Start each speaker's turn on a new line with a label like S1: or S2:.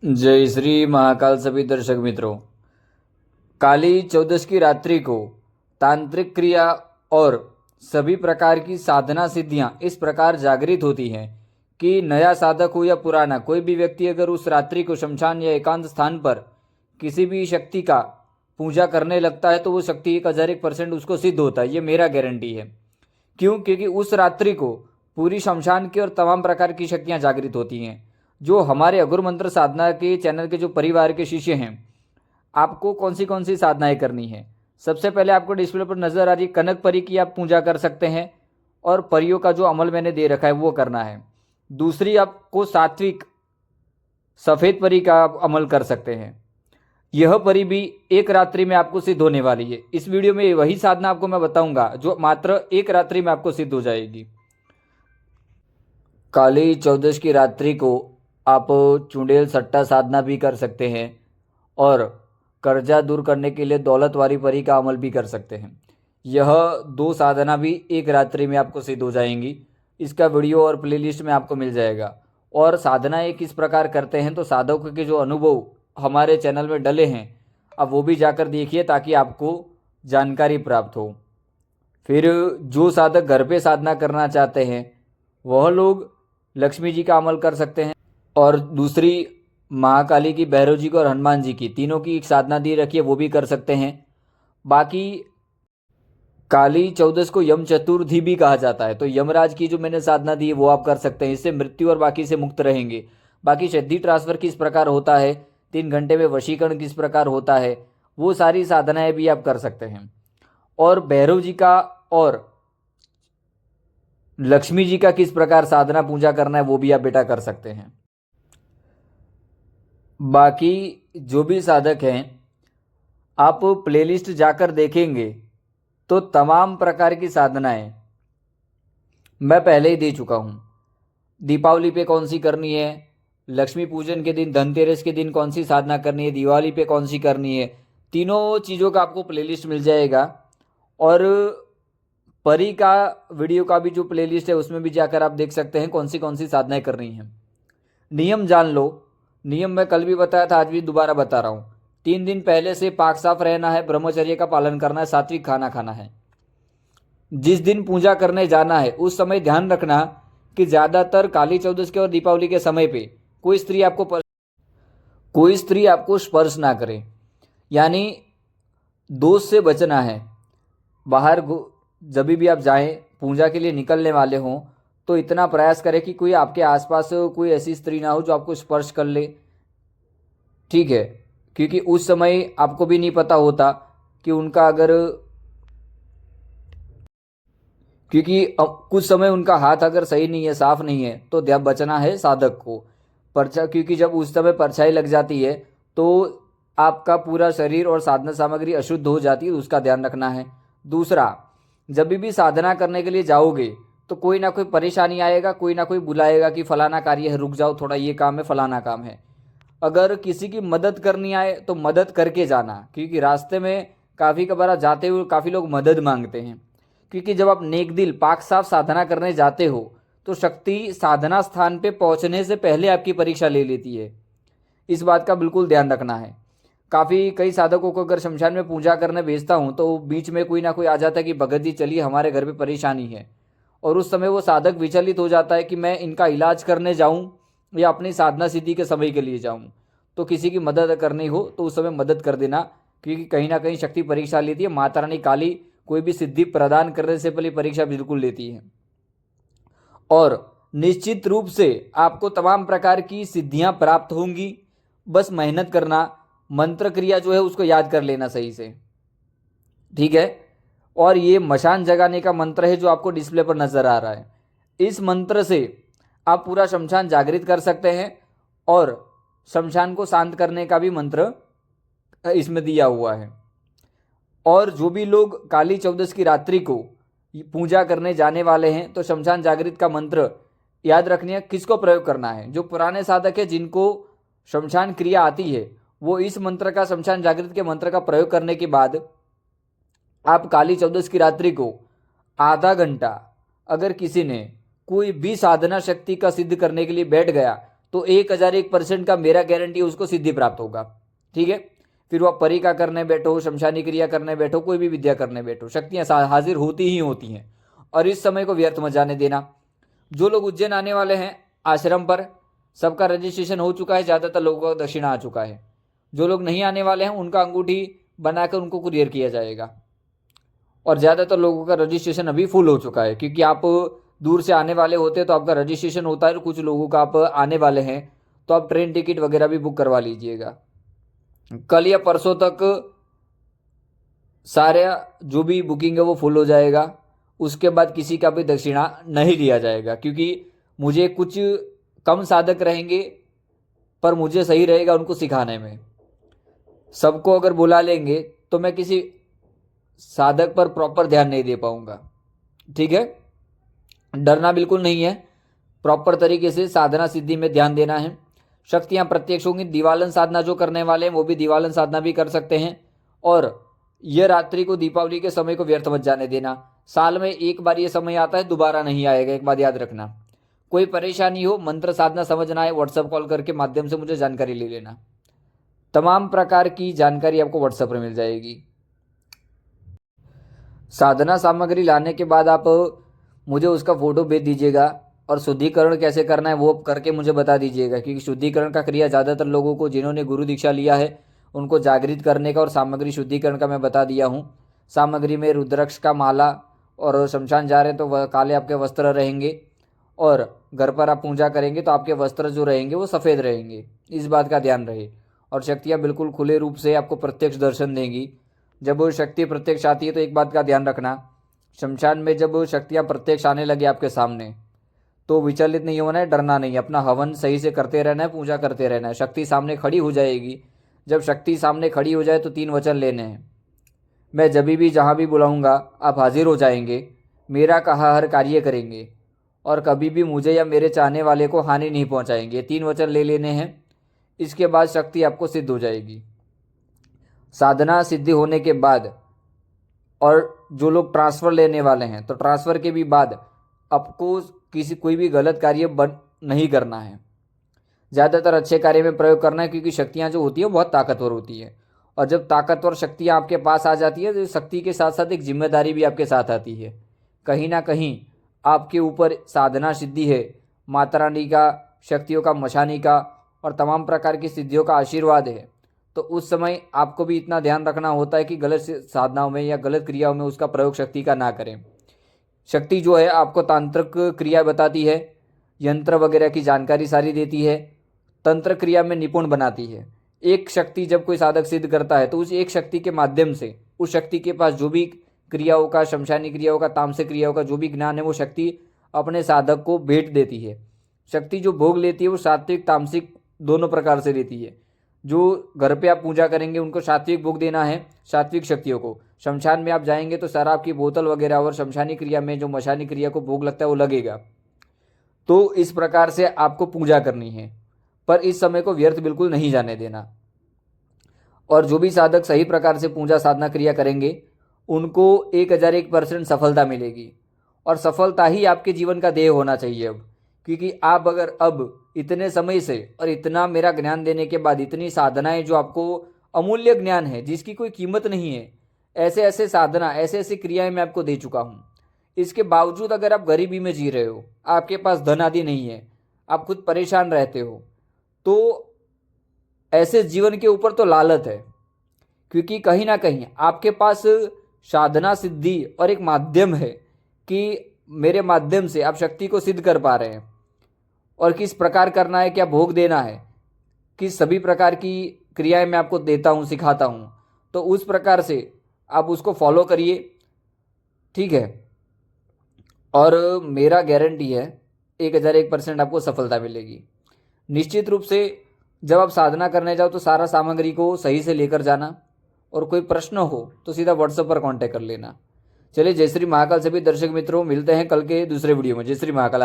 S1: जय श्री महाकाल। सभी दर्शक मित्रों, काली चौदस की रात्रि को तांत्रिक क्रिया और सभी प्रकार की साधना सिद्धियां इस प्रकार जागृत होती हैं कि नया साधक हो या पुराना, कोई भी व्यक्ति अगर उस रात्रि को शमशान या एकांत स्थान पर किसी भी शक्ति का पूजा करने लगता है तो वो शक्ति 1001% उसको सिद्ध होता है। ये मेरा गारंटी है। क्यों? क्योंकि उस रात्रि को पूरी शमशान की और तमाम प्रकार की शक्तियां जागृत होती हैं। जो हमारे अघोर मंत्र साधना के चैनल के जो परिवार के शिष्य हैं, आपको कौन सी साधनाएं करनी है? सबसे पहले आपको डिस्प्ले पर नजर आ रही कनक परी की आप पूजा कर सकते हैं और परियों का जो अमल मैंने दे रखा है वो करना है। दूसरी, आपको सात्विक सफेद परी का आप अमल कर सकते हैं। यह परी भी एक रात्रि में आपको सिद्ध होने वाली है। इस वीडियो में वही साधना आपको मैं बताऊंगा जो मात्र एक रात्रि में आपको सिद्ध हो जाएगी। काली चौदस की रात्रि को आप चुड़ैल सट्टा साधना भी कर सकते हैं और कर्जा दूर करने के लिए दौलत वारी परी का अमल भी कर सकते हैं। यह दो साधना भी एक रात्रि में आपको सिद्ध हो जाएंगी। इसका वीडियो और प्लेलिस्ट में आपको मिल जाएगा। और साधनाएं किस प्रकार करते हैं तो साधकों के जो अनुभव हमारे चैनल में डले हैं, अब वो भी जाकर देखिए ताकि आपको जानकारी प्राप्त हो। फिर जो साधक घर पे साधना करना चाहते हैं वह लोग लक्ष्मी जी का अमल कर सकते हैं और दूसरी महाकाली की, भैरव जी की और हनुमान जी की, तीनों की एक साधना दी रखी है, वो भी कर सकते हैं। बाकी काली चौदस को यम चतुर्थी भी कहा जाता है, तो यमराज की जो मैंने साधना दी है वो आप कर सकते हैं। इससे मृत्यु और बाकी से मुक्त रहेंगे। बाकी सिद्धि ट्रांसफर किस प्रकार होता है, 3 घंटे में वशीकरण किस प्रकार होता है, वो सारी साधनाएं भी आप कर सकते हैं। और भैरव जी का और लक्ष्मी जी का किस प्रकार साधना पूजा करना है वो भी आप बेटा कर सकते हैं। बाकी जो भी साधक हैं, आप प्लेलिस्ट जाकर देखेंगे तो तमाम प्रकार की साधनाएं मैं पहले ही दे चुका हूं। दीपावली पे कौन सी करनी है, लक्ष्मी पूजन के दिन, धनतेरस के दिन कौन सी साधना करनी है, दिवाली पे कौन सी करनी है, तीनों चीज़ों का आपको प्लेलिस्ट मिल जाएगा। और परी का वीडियो का भी जो प्लेलिस्ट है उसमें भी जाकर आप देख सकते हैं कौन सी साधनाएं करनी है। नियम जान लो। नियम मैं कल भी बताया था, आज भी दोबारा बता रहा हूँ। 3 दिन पहले से पाक साफ रहना है, ब्रह्मचर्य का पालन करना है, सात्विक खाना खाना है। जिस दिन पूजा करने जाना है उस समय ध्यान रखना कि ज़्यादातर काली चौदस के और दीपावली के समय पे कोई स्त्री आपको स्पर्श ना करे, यानी दोष से बचना है। बाहर जब भी आप जाएं, पूजा के लिए निकलने वाले हों, तो इतना प्रयास करें कि कोई आपके आसपास कोई ऐसी स्त्री ना हो जो आपको स्पर्श कर ले, ठीक है? क्योंकि उस समय आपको भी नहीं पता होता कि उनका अगर, क्योंकि कुछ समय उनका हाथ अगर सही नहीं है, साफ नहीं है, तो ध्यान बचना है साधक को क्योंकि जब उस समय परछाई लग जाती है तो आपका पूरा शरीर और साधना सामग्री अशुद्ध हो जाती है, उसका ध्यान रखना है। दूसरा, जब भी साधना करने के लिए जाओगे तो कोई ना कोई परेशानी आएगा, कोई ना कोई बुलाएगा कि फलाना कार्य है, रुक जाओ थोड़ा, ये काम है, फलाना काम है। अगर किसी की मदद करनी आए तो मदद करके जाना, क्योंकि रास्ते में काफ़ी कबार जाते हुए काफ़ी लोग मदद मांगते हैं। क्योंकि जब आप नेक दिल पाक साफ साधना करने जाते हो तो शक्ति साधना स्थान पे पहुंचने से पहले आपकी परीक्षा ले लेती है। इस बात का बिल्कुल ध्यान रखना है। कई साधकों को अगर शमशान में पूजा करने भेजता हूँ तो बीच में कोई ना कोई आ जाता है कि भगत जी चलिए हमारे घर पे परेशानी है, और उस समय वो साधक विचलित हो जाता है कि मैं इनका इलाज करने जाऊँ या अपनी साधना सिद्धि के समय के लिए जाऊँ। तो किसी की मदद करनी हो तो उस समय मदद कर देना, क्योंकि कहीं ना कहीं शक्ति परीक्षा लेती है। माता रानी काली कोई भी सिद्धि प्रदान करने से पहले परीक्षा बिल्कुल लेती है। और निश्चित रूप से आपको तमाम प्रकार की सिद्धियां प्राप्त होंगी, बस मेहनत करना, मंत्र क्रिया जो है उसको याद कर लेना सही से, ठीक है? और ये मशान जगाने का मंत्र है जो आपको डिस्प्ले पर नजर आ रहा है। इस मंत्र से आप पूरा शमशान जागृत कर सकते हैं और शमशान को शांत करने का भी मंत्र इसमें दिया हुआ है। और जो भी लोग काली चौदस की रात्रि को पूजा करने जाने वाले हैं तो शमशान जागृत का मंत्र याद रखनी है। किसको प्रयोग करना है? जो पुराने साधक है जिनको शमशान क्रिया आती है वो इस मंत्र का, शमशान जागृत के मंत्र का प्रयोग करने के बाद आप काली चौदस की रात्रि को आधा घंटा, अगर किसी ने कोई भी साधना शक्ति का सिद्ध करने के लिए बैठ गया तो 1001% का मेरा गारंटी उसको सिद्धि प्राप्त होगा। ठीक है, फिर वह परिका करने बैठो, शमशानी क्रिया करने बैठो, कोई भी विद्या करने बैठो, शक्तियां हाजिर होती ही होती हैं। और इस समय को व्यर्थ मत जाने देना। जो लोग उज्जैन आने वाले हैं आश्रम पर, सबका रजिस्ट्रेशन हो चुका है, ज़्यादातर लोगों का दक्षिणा आ चुका है। जो लोग नहीं आने वाले हैं उनका अंगूठी बनाकर उनको कुरियर किया जाएगा। और ज़्यादातर लोगों का रजिस्ट्रेशन अभी फुल हो चुका है, क्योंकि आप दूर से आने वाले होते हैं तो आपका रजिस्ट्रेशन होता है, और कुछ लोगों का आप आने वाले हैं तो आप ट्रेन टिकट वगैरह भी बुक करवा लीजिएगा। कल या परसों तक सारा जो भी बुकिंग है वो फुल हो जाएगा। उसके बाद किसी का भी दक्षिणा नहीं लिया जाएगा, क्योंकि मुझे कुछ कम साधक रहेंगे, पर मुझे सही रहेगा उनको सिखाने में। सबको अगर बुला लेंगे तो मैं किसी साधक पर प्रॉपर ध्यान नहीं दे पाऊंगा। ठीक है, डरना बिल्कुल नहीं है, प्रॉपर तरीके से साधना सिद्धि में ध्यान देना है। शक्तियां प्रत्यक्ष होंगी। दिवालन साधना जो करने वाले हैं वो भी दिवालन साधना भी कर सकते हैं। और यह रात्रि को, दीपावली के समय को व्यर्थ मत जाने देना। साल में एक बार ये समय आता है, दोबारा नहीं आएगा, एक बात याद रखना। कोई परेशानी हो, मंत्र साधना समझना है, व्हाट्सएप कॉल करके माध्यम से मुझे जानकारी ले लेना। तमाम प्रकार की जानकारी आपको व्हाट्सएप पर मिल जाएगी। साधना सामग्री लाने के बाद आप मुझे उसका फोटो भेज दीजिएगा, और शुद्धिकरण कैसे करना है वो करके मुझे बता दीजिएगा, क्योंकि शुद्धिकरण का क्रिया ज़्यादातर लोगों को, जिन्होंने गुरु दीक्षा लिया है, उनको जागृत करने का और सामग्री शुद्धिकरण का मैं बता दिया हूँ। सामग्री में रुद्राक्ष का माला, और शमशान जा रहे हैं तो वह काले आपके वस्त्र रहेंगे, और घर पर आप पूजा करेंगे तो आपके वस्त्र जो रहेंगे वो सफ़ेद रहेंगे, इस बात का ध्यान रहे। और शक्तियाँ बिल्कुल खुले रूप से आपको प्रत्यक्ष दर्शन देंगी। जब वो शक्ति प्रत्यक्ष आती है तो एक बात का ध्यान रखना, शमशान में जब शक्तियाँ प्रत्यक्ष आने लगे आपके सामने तो विचलित नहीं होना है, डरना नहीं, अपना हवन सही से करते रहना है, पूजा करते रहना है। शक्ति सामने खड़ी हो जाएगी। जब शक्ति सामने खड़ी हो जाए तो 3 वचन लेने हैं। मैं जब भी जहाँ भी बुलाऊंगा आप हाजिर हो जाएंगे, मेरा कहा हर कार्य करेंगे, और कभी भी मुझे या मेरे चाहने वाले को हानि नहीं पहुँचाएंगे। 3 वचन ले लेने हैं। इसके बाद शक्ति आपको सिद्ध हो जाएगी। साधना सिद्धि होने के बाद, और जो लोग ट्रांसफ़र लेने वाले हैं तो ट्रांसफ़र के भी बाद आपको कोई भी गलत कार्य नहीं करना है। ज़्यादातर अच्छे कार्य में प्रयोग करना है, क्योंकि शक्तियाँ जो होती हैं बहुत ताकतवर होती हैं। और जब ताकतवर शक्तियाँ आपके पास आ जाती है तो शक्ति के साथ साथ एक जिम्मेदारी भी आपके साथ आती है। कहीं ना कहीं आपके ऊपर साधना सिद्धि है, माता रानी का, शक्तियों का, मशानी का और तमाम प्रकार की सिद्धियों का आशीर्वाद है। तो उस समय आपको भी इतना ध्यान रखना होता है कि गलत साधनाओं में या गलत क्रियाओं में उसका प्रयोग शक्ति का ना करें। शक्ति जो है आपको तांत्रिक क्रिया बताती है, यंत्र वगैरह की जानकारी सारी देती है, तंत्र क्रिया में निपुण बनाती है। एक शक्ति जब कोई साधक सिद्ध करता है तो उस एक शक्ति के माध्यम से उस शक्ति के पास जो भी क्रियाओं का, शमशानी क्रियाओं का, तामसिक क्रियाओं का जो भी ज्ञान है वो शक्ति अपने साधक को भेंट देती है। शक्ति जो भोग लेती है वो सात्विक तामसिक दोनों प्रकार से लेती है। जो घर पे आप पूजा करेंगे उनको सात्विक भोग देना है, सात्विक शक्तियों को। शमशान में आप जाएंगे तो शराब की बोतल वगैरह और शमशानी क्रिया में जो मशानी क्रिया को भोग लगता है वो लगेगा। तो इस प्रकार से आपको पूजा करनी है, पर इस समय को व्यर्थ बिल्कुल नहीं जाने देना। और जो भी साधक सही प्रकार से पूजा साधना क्रिया करेंगे उनको 1001% सफलता मिलेगी। और सफलता ही आपके जीवन का ध्येय होना चाहिए अब, क्योंकि आप अगर अब इतने समय से और इतना मेरा ज्ञान देने के बाद, इतनी साधनाएं जो आपको अमूल्य ज्ञान है जिसकी कोई कीमत नहीं है, ऐसे ऐसे साधना, ऐसे ऐसे क्रियाएं मैं आपको दे चुका हूँ, इसके बावजूद अगर आप गरीबी में जी रहे हो, आपके पास धन आदि नहीं है, आप खुद परेशान रहते हो, तो ऐसे जीवन के ऊपर तो लालत है। क्योंकि कहीं ना कहीं आपके पास साधना सिद्धि और एक माध्यम है कि मेरे माध्यम से आप शक्ति को सिद्ध कर पा रहे हैं, और किस प्रकार करना है, क्या भोग देना है, किस सभी प्रकार की क्रियाएं मैं आपको देता हूँ, सिखाता हूँ। तो उस प्रकार से आप उसको फॉलो करिए, ठीक है। और मेरा गारंटी है 1001% आपको सफलता मिलेगी। निश्चित रूप से जब आप साधना करने जाओ तो सारा सामग्री को सही से लेकर जाना, और कोई प्रश्न हो तो सीधा व्हाट्सएप पर कांटेक्ट कर लेना। चलिए, जय श्री महाकाल सभी दर्शक मित्रों, मिलते हैं कल के दूसरे वीडियो में। जय श्री महाकाल।